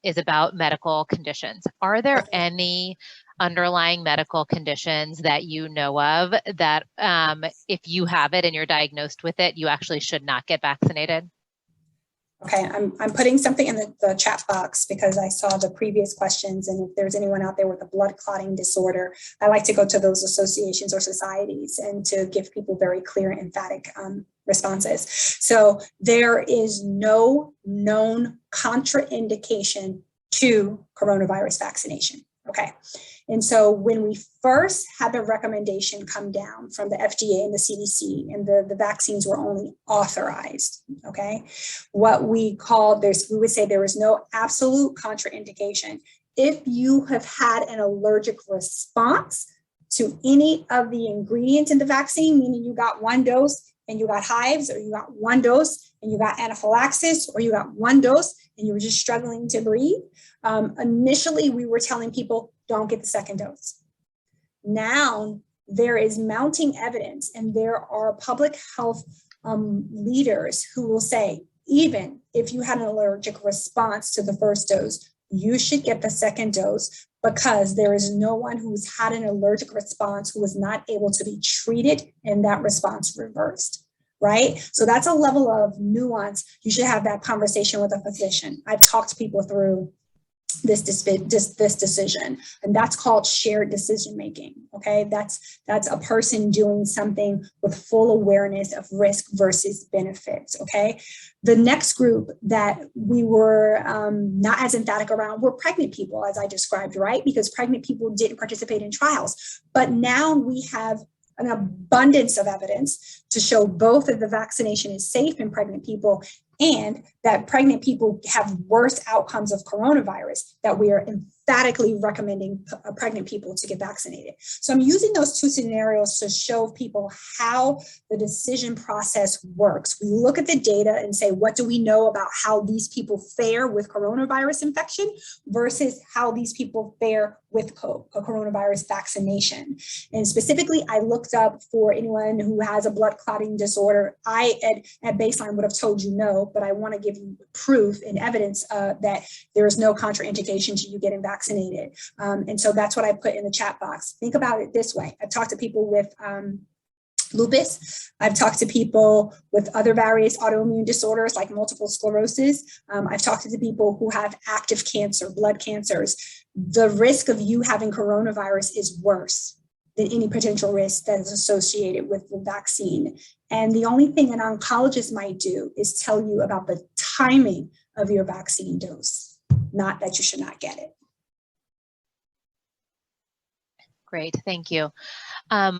is about medical conditions. Are there any underlying medical conditions that you know of that if you have it and you're diagnosed with it, you actually should not get vaccinated? Okay, I'm putting something in the chat box because I saw the previous questions, and if there's anyone out there with a blood clotting disorder, I like to go to those associations or societies and to give people very clear, emphatic responses. So there is no known contraindication to coronavirus vaccination. Okay. And so when we first had the recommendation come down from the FDA and the CDC, and the vaccines were only authorized, okay, what we called, we would say there is no absolute contraindication. If you have had an allergic response to any of the ingredients in the vaccine, meaning you got one dose and you got hives, or you got one dose and you got anaphylaxis, or you got one dose and you were just struggling to breathe, initially we were telling people, don't get the second dose. Now there is mounting evidence, and there are public health leaders who will say, even if you had an allergic response to the first dose, you should get the second dose, because there is no one who's had an allergic response who was not able to be treated and that response reversed, right? So that's a level of nuance. You should have that conversation with a physician. I've talked people through this decision, and that's called shared decision making. Okay, that's a person doing something with full awareness of risk versus benefits. Okay, the next group that we were not as emphatic around were pregnant people, as I described, right? Because pregnant people didn't participate in trials, but now we have an abundance of evidence to show both that the vaccination is safe in pregnant people and that pregnant people have worse outcomes of coronavirus, that we are emphatically recommending pregnant people to get vaccinated. So I'm using those two scenarios to show people how the decision process works. We look at the data and say, what do we know about how these people fare with coronavirus infection versus how these people fare with coronavirus vaccination. And specifically, I looked up for anyone who has a blood clotting disorder. I, at baseline, would have told you no, but I want to give you proof and evidence that there is no contraindication to you getting vaccinated. And so that's what I put in the chat box. Think about it this way. I've talked to people with lupus. I've talked to people with other various autoimmune disorders like multiple sclerosis. I've talked to people who have active cancer, blood cancers. The risk of you having coronavirus is worse than any potential risk that is associated with the vaccine. And the only thing an oncologist might do is tell you about the timing of your vaccine dose, not that you should not get it. Great, thank you.